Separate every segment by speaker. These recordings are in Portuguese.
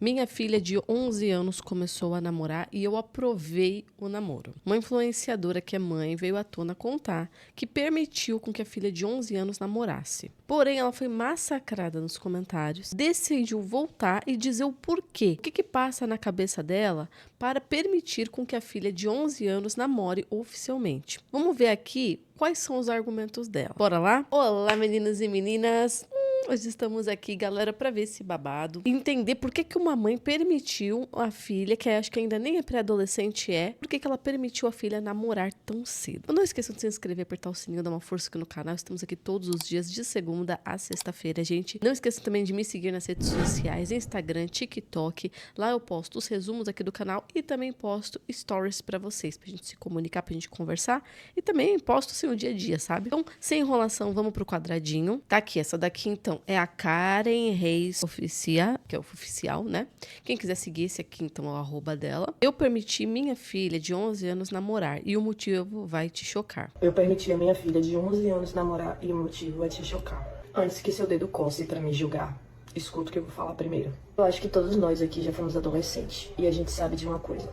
Speaker 1: Minha filha de 11 anos começou a namorar e eu aprovei o namoro. Uma influenciadora que é mãe veio à tona contar que permitiu com que a filha de 11 anos namorasse. Porém, ela foi massacrada nos comentários, decidiu voltar e dizer o porquê. O que passa na cabeça dela para permitir com que a filha de 11 anos namore oficialmente. Vamos ver aqui quais são os argumentos dela. Bora lá? Olá, meninos e meninas! Hoje estamos aqui, galera, para ver esse babado e entender por que uma mãe permitiu a filha, que acho que ainda nem é pré-adolescente, por que ela permitiu a filha namorar tão cedo. Não esqueçam de se inscrever, apertar o sininho, dar uma força aqui no canal. Estamos aqui todos os dias, de segunda a sexta-feira, gente. Não esqueçam também de me seguir nas redes sociais, Instagram, TikTok. Lá eu posto os resumos aqui do canal e também posto stories para vocês, pra gente se comunicar, pra gente conversar. E também posto assim o dia a dia, sabe? Então, sem enrolação, vamos pro quadradinho. Tá aqui, essa daqui então é a Karen Reis Oficial, que é o oficial, né? Quem quiser seguir esse aqui, então, é o arroba dela. Eu permiti minha filha de 11 anos namorar e o motivo vai te chocar.
Speaker 2: Eu permiti a minha filha de 11 anos namorar e o motivo vai te chocar. Antes que seu dedo coce pra me julgar, escuta o que eu vou falar primeiro. Eu acho que todos nós aqui já fomos adolescentes e a gente sabe de uma coisa.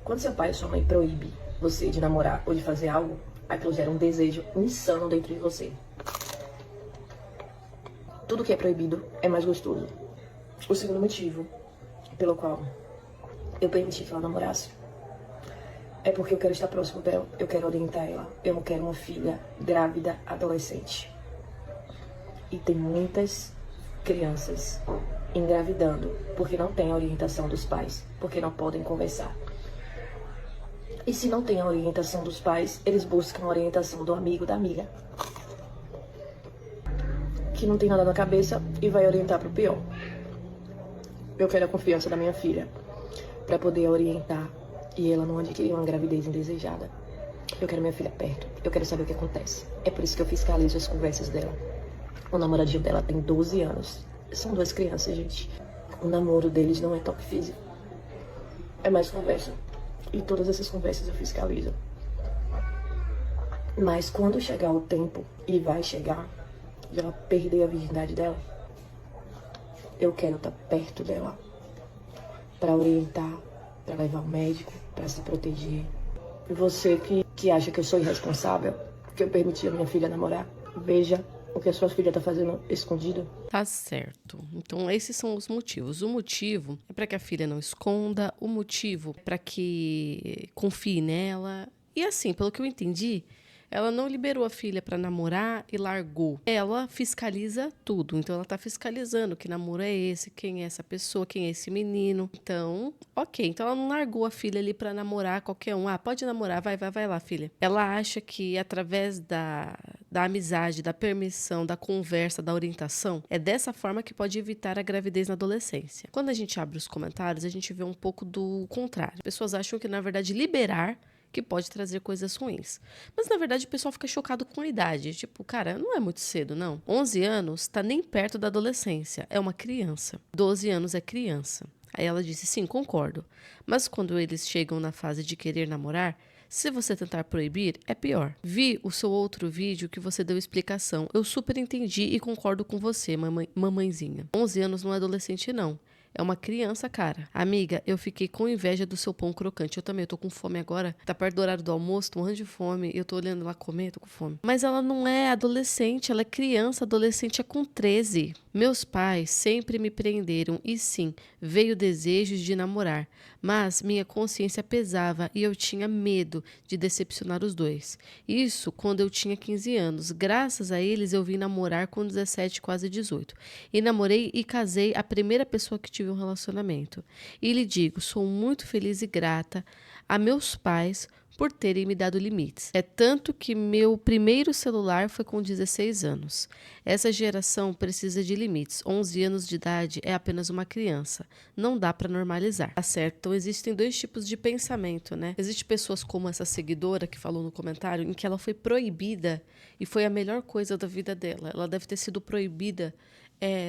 Speaker 2: Quando seu pai ou sua mãe proíbe você de namorar ou de fazer algo, aquilo gera um desejo insano dentro de você. Tudo que é proibido é mais gostoso. O segundo motivo pelo qual eu permiti que ela namorasse é porque eu quero estar próximo dela, eu quero orientar ela. Eu não quero uma filha grávida, adolescente. E tem muitas crianças engravidando porque não tem a orientação dos pais, porque não podem conversar. E se não tem a orientação dos pais, eles buscam a orientação do amigo, da amiga, que não tem nada na cabeça e vai orientar para o pior. Eu quero a confiança da minha filha para poder orientar e ela não adquirir uma gravidez indesejada. Eu quero minha filha perto, eu quero saber o que acontece. É por isso que eu fiscalizo as conversas dela. O namoradinho dela tem 12 anos. São duas crianças, gente. O namoro deles não é top físico. É mais conversa. E todas essas conversas eu fiscalizo. Mas quando chegar o tempo, e vai chegar, de ela perder a virgindade dela, eu quero estar perto dela para orientar, para levar ao médico, para se proteger. E você que acha que eu sou irresponsável, que eu permiti a minha filha namorar, veja o que a sua filha tá fazendo escondido.
Speaker 1: Tá certo. Então, esses são os motivos. O motivo é para que a filha não esconda, o motivo é para que confie nela. E assim, pelo que eu entendi, ela não liberou a filha para namorar e largou. Ela fiscaliza tudo. Então, ela tá fiscalizando que namoro é esse, quem é essa pessoa, quem é esse menino. Então, ok. Então, ela não largou a filha ali para namorar qualquer um. Ah, pode namorar, vai lá, filha. Ela acha que através da amizade, da permissão, da conversa, da orientação, é dessa forma que pode evitar a gravidez na adolescência. Quando a gente abre os comentários, a gente vê um pouco do contrário. As pessoas acham que, na verdade, liberar que pode trazer coisas ruins. Mas, na verdade, o pessoal fica chocado com a idade. Tipo, cara, não é muito cedo, não. 11 anos tá nem perto da adolescência. É uma criança. 12 anos é criança. Aí ela disse, sim, concordo. Mas quando eles chegam na fase de querer namorar, se você tentar proibir, é pior. Vi o seu outro vídeo que você deu explicação. Eu super entendi e concordo com você, mamãezinha. 11 anos não é adolescente, não. É uma criança, cara. Amiga, eu fiquei com inveja do seu pão crocante. Eu também, eu tô com fome agora. Tá perto do horário do almoço, tô morrendo de fome. Eu tô olhando lá comer, tô com fome. Mas ela não é adolescente, ela é criança. Adolescente é com 13. Meus pais sempre me prenderam e sim, veio desejos de namorar. Mas minha consciência pesava e eu tinha medo de decepcionar os dois. Isso quando eu tinha 15 anos. Graças a eles eu vim namorar com 17, quase 18. E namorei e casei a primeira pessoa que tive um relacionamento. E lhe digo, sou muito feliz e grata a meus pais por terem me dado limites. É tanto que meu primeiro celular foi com 16 anos. Essa geração precisa de limites. 11 anos de idade é apenas uma criança. Não dá para normalizar. Tá certo? Então existem dois tipos de pensamento, né? Existem pessoas como essa seguidora que falou no comentário, em que ela foi proibida e foi a melhor coisa da vida dela. Ela deve ter sido proibida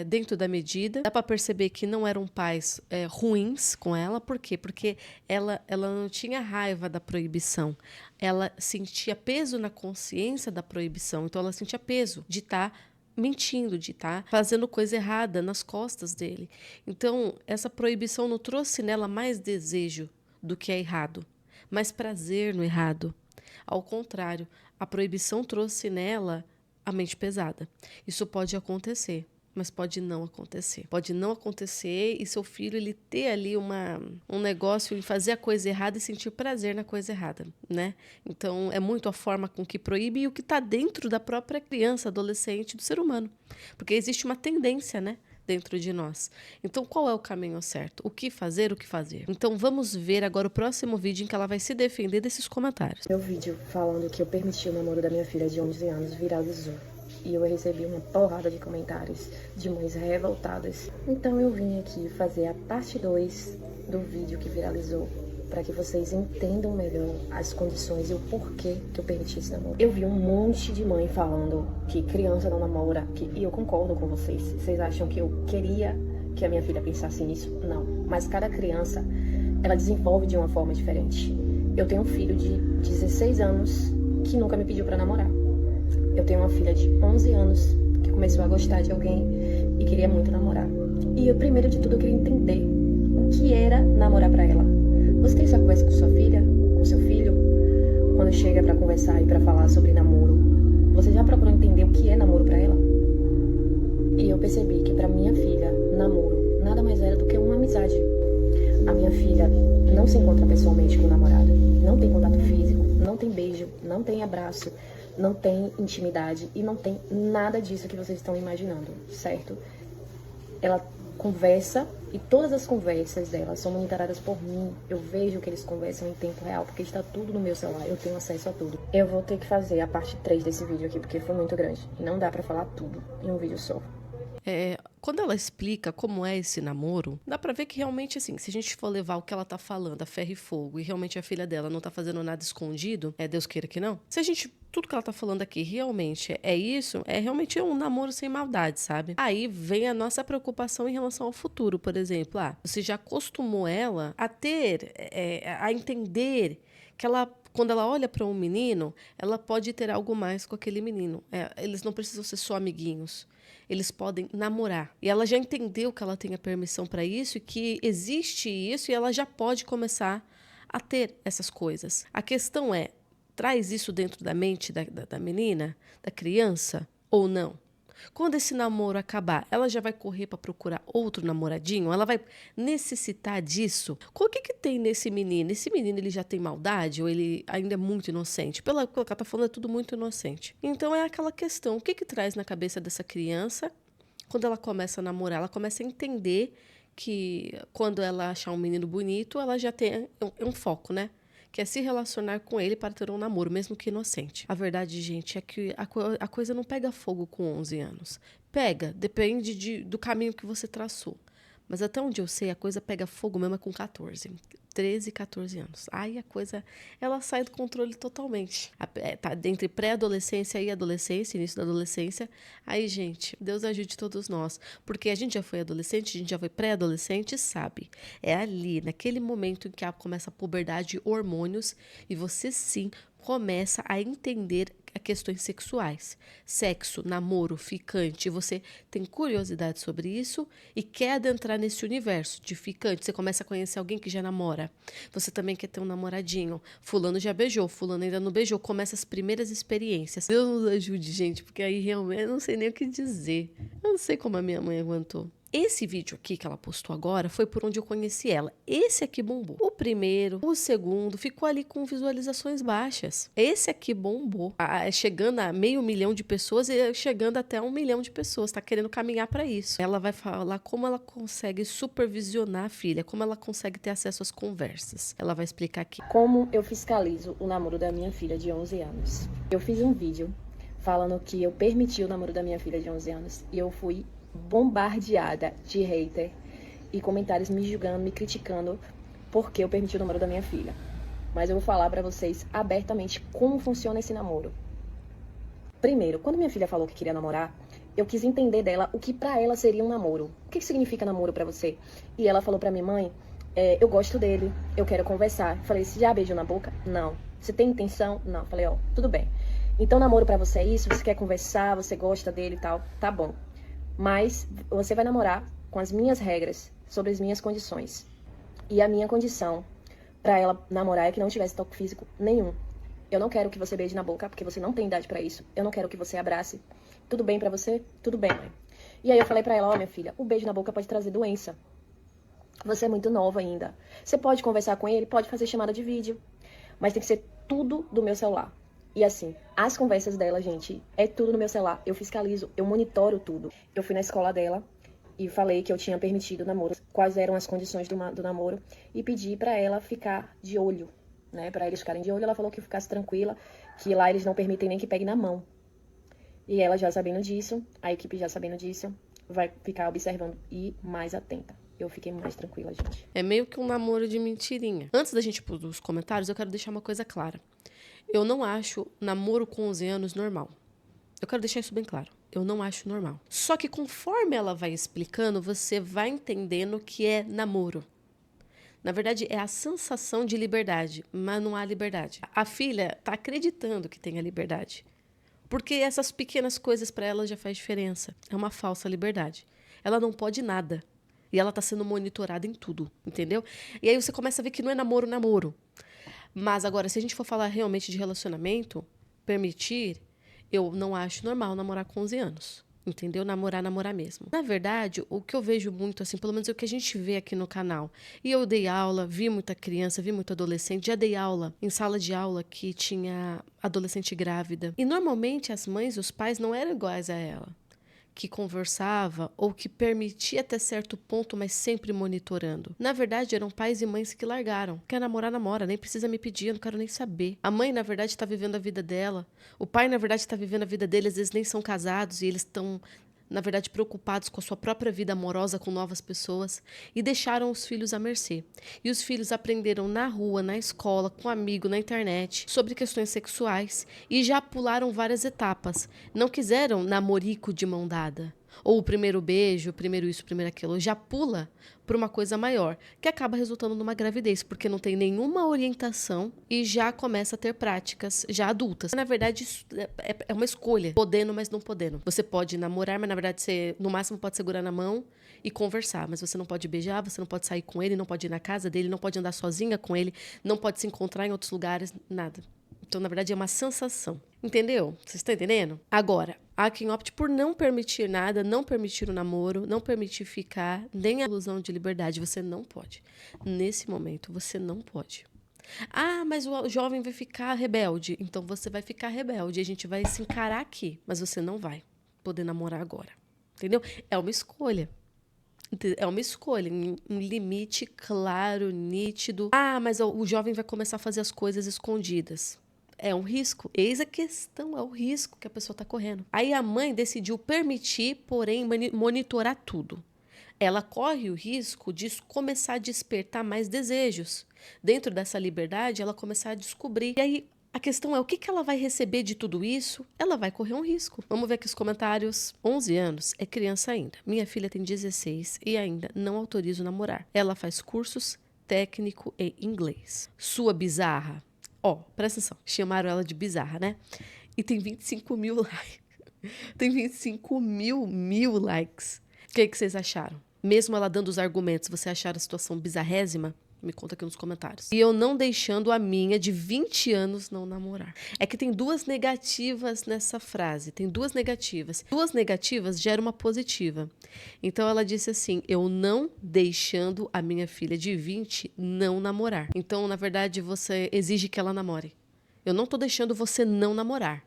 Speaker 1: dentro da medida. Dá para perceber que não eram pais ruins com ela. Por quê? Porque ela não tinha raiva da proibição. Ela sentia peso na consciência da proibição. Então, ela sentia peso de estar mentindo, de estar fazendo coisa errada nas costas dele. Então, essa proibição não trouxe nela mais desejo do que é errado, mais prazer no errado. Ao contrário, a proibição trouxe nela a mente pesada. Isso pode acontecer, mas pode não acontecer. Pode não acontecer e seu filho ele ter ali um negócio em fazer a coisa errada e sentir prazer na coisa errada, né? Então, é muito a forma com que proíbe e o que está dentro da própria criança, adolescente, do ser humano. Porque existe uma tendência, né? Dentro de nós. Então, qual é o caminho certo? O que fazer, o que fazer? Então, vamos ver agora o próximo vídeo em que ela vai se defender desses comentários.
Speaker 2: Meu vídeo falando que eu permiti o namoro da minha filha de 11 anos viralizou. E eu recebi uma porrada de comentários de mães revoltadas. Então eu vim aqui fazer a parte 2 do vídeo que viralizou, para que vocês entendam melhor as condições e o porquê que eu permiti esse namoro. Eu vi um monte de mãe falando que criança não namora, e eu concordo com vocês. Vocês acham que eu queria que a minha filha pensasse nisso? Não. Mas cada criança, ela desenvolve de uma forma diferente. Eu tenho um filho de 16 anos que nunca me pediu para namorar. Eu tenho uma filha de 11 anos que começou a gostar de alguém e queria muito namorar. E eu, primeiro de tudo, eu queria entender o que era namorar para ela. Você tem essa conversa com sua filha, com seu filho? Quando chega para conversar e para falar sobre namoro, você já procurou entender o que é namoro para ela? E eu percebi que para minha filha, namoro nada mais era do que uma amizade. A minha filha não se encontra pessoalmente com o namorado, não tem contato físico, não tem beijo, não tem abraço, não tem intimidade e não tem nada disso que vocês estão imaginando, certo? Ela conversa e todas as conversas dela são monitoradas por mim. Eu vejo que eles conversam em tempo real, porque está tudo no meu celular, eu tenho acesso a tudo. Eu vou ter que fazer a parte 3 desse vídeo aqui, porque foi muito grande. E não dá pra falar tudo em um vídeo só.
Speaker 1: Quando ela explica como é esse namoro, dá pra ver que realmente, assim, se a gente for levar o que ela tá falando a ferro e fogo, e realmente a filha dela não tá fazendo nada escondido, Deus queira que não. Se a gente, tudo que ela tá falando aqui realmente é isso, é realmente um namoro sem maldade, sabe? Aí vem a nossa preocupação em relação ao futuro, por exemplo. Você já acostumou ela a ter, a entender que ela, quando ela olha para um menino, ela pode ter algo mais com aquele menino. Eles não precisam ser só amiguinhos. Eles podem namorar. E ela já entendeu que ela tem a permissão para isso e que existe isso e ela já pode começar a ter essas coisas. A questão é, traz isso dentro da mente da menina, da criança, ou não? Quando esse namoro acabar, ela já vai correr para procurar outro namoradinho? Ela vai necessitar disso? O que tem nesse menino? Esse menino ele já tem maldade ou ele ainda é muito inocente? Pelo que ela está falando, é tudo muito inocente. Então é aquela questão, o que traz na cabeça dessa criança quando ela começa a namorar? Ela começa a entender que quando ela achar um menino bonito, ela já tem um foco, né? Que é se relacionar com ele para ter um namoro, mesmo que inocente. A verdade, gente, é que a coisa não pega fogo com 11 anos. Pega, depende do caminho que você traçou. Mas até onde eu sei, a coisa pega fogo mesmo com 14, 13, 14 anos. Aí a coisa, ela sai do controle totalmente. Tá entre pré-adolescência e adolescência, início da adolescência. Aí, gente, Deus ajude todos nós. Porque a gente já foi adolescente, a gente já foi pré-adolescente, sabe? É ali, naquele momento em que começa a puberdade, hormônios, e você sim começa a entender questões sexuais, sexo, namoro, ficante, você tem curiosidade sobre isso e quer adentrar nesse universo de ficante, você começa a conhecer alguém que já namora, você também quer ter um namoradinho, fulano já beijou, fulano ainda não beijou, começa as primeiras experiências. Deus nos ajude, gente, porque aí realmente eu não sei nem o que dizer, eu não sei como a minha mãe aguentou. Esse vídeo aqui que ela postou agora foi por onde eu conheci ela. Esse aqui bombou. O primeiro, o segundo, ficou ali com visualizações baixas. Esse aqui bombou. Chegando a 500 mil de pessoas e chegando até 1 milhão de pessoas. Tá querendo caminhar para isso. Ela vai falar como ela consegue supervisionar a filha, como ela consegue ter acesso às conversas. Ela vai explicar aqui.
Speaker 2: Como eu fiscalizo o namoro da minha filha de 11 anos. Eu fiz um vídeo falando que eu permiti o namoro da minha filha de 11 anos e eu fui bombardeada de hater e comentários me julgando, me criticando porque eu permiti o namoro da minha filha. Mas eu vou falar pra vocês abertamente como funciona esse namoro. Primeiro, quando minha filha falou que queria namorar, eu quis entender dela o que pra ela seria um namoro. O que significa namoro pra você? E ela falou pra minha mãe, eu gosto dele, eu quero conversar. Falei, você já beijou na boca? Não. Você tem intenção? Não. Falei, tudo bem. Então, namoro pra você é isso? Você quer conversar, você gosta dele e tal, tá bom. Mas você vai namorar com as minhas regras, sobre as minhas condições. E a minha condição pra ela namorar é que não tivesse toque físico nenhum. Eu não quero que você beije na boca, porque você não tem idade pra isso. Eu não quero que você abrace. Tudo bem pra você? Tudo bem, mãe. E aí eu falei pra ela, ó, minha filha, o beijo na boca pode trazer doença. Você é muito nova ainda. Você pode conversar com ele, pode fazer chamada de vídeo, mas tem que ser tudo do meu celular. E assim, as conversas dela, gente, é tudo no meu celular. Eu fiscalizo, eu monitoro tudo. Eu fui na escola dela e falei que eu tinha permitido o namoro, quais eram as condições do namoro, e pedi pra ela ficar de olho, né? Pra eles ficarem de olho. Ela falou que ficasse tranquila, que lá eles não permitem nem que pegue na mão. E ela já sabendo disso, a equipe já sabendo disso, vai ficar observando e mais atenta. Eu fiquei mais tranquila, gente.
Speaker 1: É meio que um namoro de mentirinha. Antes da gente ir pros comentários, eu quero deixar uma coisa clara. Eu não acho namoro com 11 anos normal. Eu quero deixar isso bem claro. Eu não acho normal. Só que conforme ela vai explicando, você vai entendendo que é namoro. Na verdade, é a sensação de liberdade, mas não há liberdade. A filha tá acreditando que tem a liberdade. Porque essas pequenas coisas para ela já faz diferença. É uma falsa liberdade. Ela não pode nada. E ela tá sendo monitorada em tudo, entendeu? E aí você começa a ver que não é namoro, namoro. Mas agora, se a gente for falar realmente de relacionamento, permitir, eu não acho normal namorar com 11 anos. Entendeu? Namorar mesmo. Na verdade, o que eu vejo muito, assim, pelo menos é o que a gente vê aqui no canal. E eu dei aula, vi muita criança, vi muito adolescente. Já dei aula em sala de aula que tinha adolescente grávida. E normalmente as mães e os pais não eram iguais a ela, que conversava ou que permitia até certo ponto, mas sempre monitorando. Na verdade, eram pais e mães que largaram. Quer namorar, namora, nem precisa me pedir, eu não quero nem saber. A mãe, na verdade, está vivendo a vida dela. O pai, na verdade, está vivendo a vida dele, às vezes nem são casados e eles estão, na verdade, preocupados com a sua própria vida amorosa com novas pessoas e deixaram os filhos à mercê. E os filhos aprenderam na rua, na escola, com um amigo, na internet, sobre questões sexuais e já pularam várias etapas. Não quiseram namorico de mão dada. Ou o primeiro beijo, o primeiro isso, o primeiro aquilo. Já pula para uma coisa maior, que acaba resultando numa gravidez, porque não tem nenhuma orientação e já começa a ter práticas já adultas. Na verdade, isso é uma escolha, podendo, mas não podendo. Você pode namorar, mas na verdade você, no máximo, pode segurar na mão e conversar, mas você não pode beijar, você não pode sair com ele, não pode ir na casa dele, não pode andar sozinha com ele, não pode se encontrar em outros lugares, nada. Então, na verdade, é uma sensação. Entendeu? Vocês estão entendendo? Agora, há quem opte por não permitir nada, não permitir o namoro, não permitir ficar, nem a ilusão de liberdade. Você não pode. Nesse momento, você não pode. Ah, mas o jovem vai ficar rebelde. Então, você vai ficar rebelde. A gente vai se encarar aqui. Mas você não vai poder namorar agora. Entendeu? É uma escolha. É uma escolha, um limite claro, nítido. Ah, mas o jovem vai começar a fazer as coisas escondidas. É um risco. Eis a questão, é o risco que a pessoa está correndo. Aí a mãe decidiu permitir, porém, monitorar tudo. Ela corre o risco de começar a despertar mais desejos. Dentro dessa liberdade, ela começar a descobrir. E aí, a questão é, o que ela vai receber de tudo isso? Ela vai correr um risco. Vamos ver aqui os comentários. 11 anos, é criança ainda. Minha filha tem 16 e ainda não autorizo namorar. Ela faz cursos técnico e inglês. Sua bizarra. Ó, presta atenção. Chamaram ela de bizarra, né? E tem 25 mil likes. Tem 25 mil likes. O que vocês acharam? Mesmo ela dando os argumentos, você acharam a situação bizarrésima? Me conta aqui nos comentários. E eu não deixando a minha de 20 anos não namorar. É que tem duas negativas nessa frase. Tem duas negativas. Duas negativas geram uma positiva. Então ela disse assim, eu não deixando a minha filha de 20 não namorar. Então, na verdade, você exige que ela namore. Eu não tô deixando você não namorar.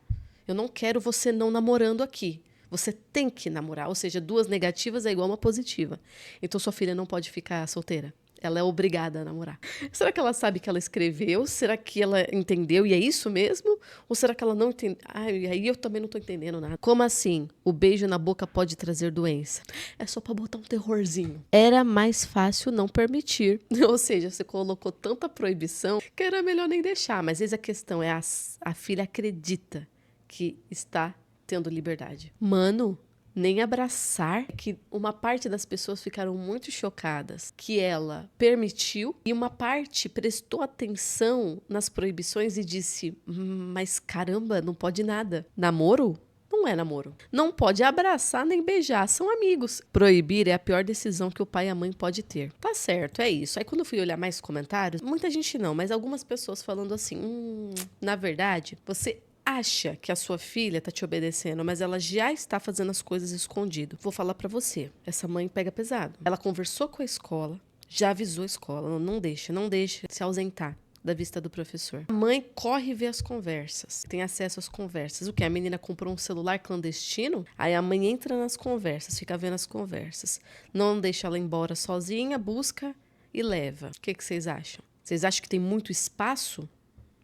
Speaker 1: Eu não quero você não namorando aqui. Você tem que namorar. Ou seja, duas negativas é igual uma positiva. Então sua filha não pode ficar solteira. Ela é obrigada a namorar. Será que ela sabe que ela escreveu? Será que ela entendeu e é isso mesmo? Ou será que ela não entendeu? Ai, aí eu também não tô entendendo nada. Como assim? O beijo na boca pode trazer doença? É só pra botar um terrorzinho. Era mais fácil não permitir. Ou seja, você colocou tanta proibição que era melhor nem deixar. Mas eis a questão, a filha acredita que está tendo liberdade. Mano, nem abraçar, que uma parte das pessoas ficaram muito chocadas que ela permitiu e uma parte prestou atenção nas proibições e disse: mas caramba, não pode nada. Namoro? Não é namoro. Não pode abraçar nem beijar, são amigos. Proibir é a pior decisão que o pai e a mãe pode ter. Tá certo, é isso. Aí quando eu fui olhar mais comentários, muita gente não, mas algumas pessoas falando assim: na verdade, você acha que a sua filha tá te obedecendo, mas ela já está fazendo as coisas escondido. Vou falar pra você, essa mãe pega pesado. Ela conversou com a escola, já avisou a escola, não deixa se ausentar da vista do professor. A mãe corre ver as conversas, tem acesso às conversas. O que? A menina comprou um celular clandestino? Aí a mãe entra nas conversas, fica vendo as conversas. Não deixa ela embora sozinha, busca e leva. O que vocês acham? Vocês acham que tem muito espaço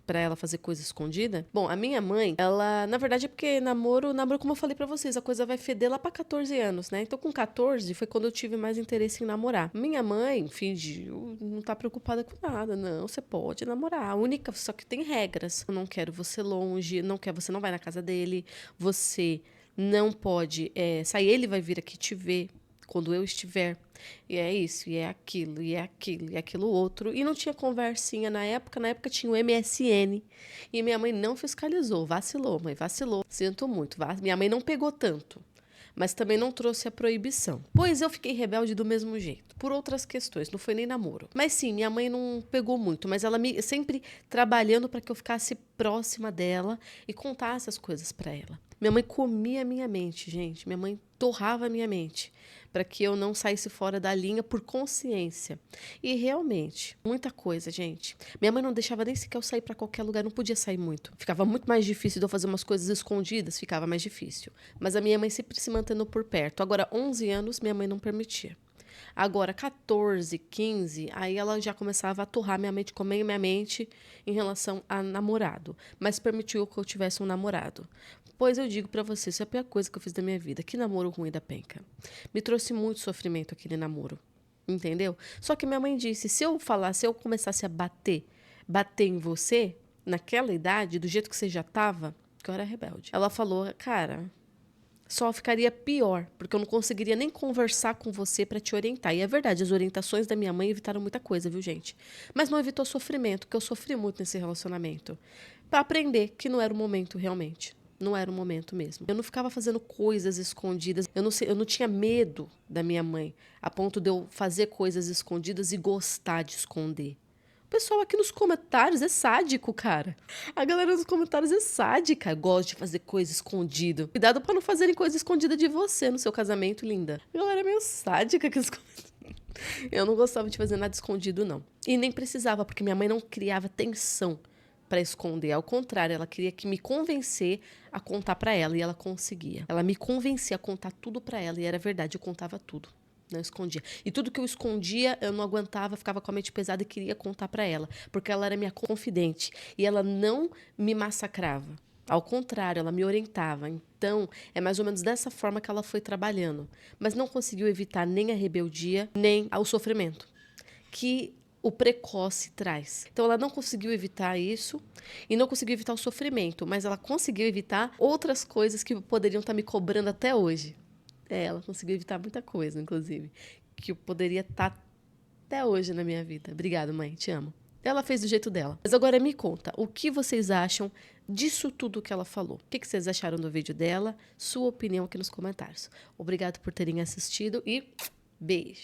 Speaker 1: pra ela fazer coisa escondida? Bom, a minha mãe, ela, na verdade, é porque namoro, como eu falei pra vocês, a coisa vai feder lá pra 14 anos, né? Então, com 14 foi quando eu tive mais interesse em namorar. Minha mãe fingiu, não tá preocupada com nada, não, você pode namorar. A única, só que tem regras. Eu não quero você longe, você não vai na casa dele, você não pode sair, ele vai vir aqui te ver quando eu estiver. E é isso, e é aquilo, e é aquilo, e é aquilo outro. E não tinha conversinha na época. Na época tinha o MSN. E minha mãe não fiscalizou. Vacilou, mãe, vacilou. Sinto muito. Minha mãe não pegou tanto. Mas também não trouxe a proibição. Pois eu fiquei rebelde do mesmo jeito. Por outras questões, não foi nem namoro. Mas sim, minha mãe não pegou muito. Mas ela sempre trabalhando para que eu ficasse próxima dela e contasse as coisas para ela. Minha mãe comia a minha mente, gente. Minha mãe torrava a minha mente para que eu não saísse fora da linha por consciência. E realmente, muita coisa, gente. Minha mãe não deixava nem sequer eu sair para qualquer lugar, não podia sair muito. Ficava muito mais difícil de eu fazer umas coisas escondidas, ficava mais difícil. Mas a minha mãe sempre se mantendo por perto. Agora, 11 anos, minha mãe não permitia. Agora, 14, 15, aí ela já começava a torrar minha mente, comer minha mente em relação a namorado. Mas permitiu que eu tivesse um namorado. Pois eu digo pra você, isso é a pior coisa que eu fiz da minha vida. Que namoro ruim da penca. Me trouxe muito sofrimento aquele namoro. Entendeu? Só que minha mãe disse, se eu começasse a bater em você, naquela idade, do jeito que você já tava, que eu era rebelde. Ela falou, cara, só ficaria pior, porque eu não conseguiria nem conversar com você para te orientar. E é verdade, as orientações da minha mãe evitaram muita coisa, viu, gente? Mas não evitou sofrimento, porque eu sofri muito nesse relacionamento. Para aprender que não era o momento realmente. Não era o momento mesmo. Eu não ficava fazendo coisas escondidas. Eu não tinha medo da minha mãe, a ponto de eu fazer coisas escondidas e gostar de esconder. O pessoal aqui nos comentários é sádico, cara. A galera nos comentários é sádica. Gosta de fazer coisa escondida. Cuidado pra não fazerem coisa escondida de você no seu casamento, linda. A galera é meio sádica aqui nos comentários. Eu não gostava de fazer nada escondido, não. E nem precisava, porque minha mãe não criava tensão para esconder. Ao contrário, ela queria que me convencer a contar para ela, e ela conseguia. Ela me convencia a contar tudo para ela, e era verdade, eu contava tudo. Não escondia. E tudo que eu escondia, eu não aguentava, ficava com a mente pesada e queria contar para ela, porque ela era minha confidente e ela não me massacrava. Ao contrário, ela me orientava. Então, é mais ou menos dessa forma que ela foi trabalhando. Mas não conseguiu evitar nem a rebeldia, nem o sofrimento que o precoce traz. Então, ela não conseguiu evitar isso e não conseguiu evitar o sofrimento, mas ela conseguiu evitar outras coisas que poderiam estar me cobrando até hoje. Ela conseguiu evitar muita coisa, inclusive, que eu poderia estar até hoje na minha vida. Obrigada, mãe, te amo. Ela fez do jeito dela. Mas agora me conta, o que vocês acham disso tudo que ela falou? O que vocês acharam do vídeo dela? Sua opinião aqui nos comentários. Obrigado por terem assistido e beijo!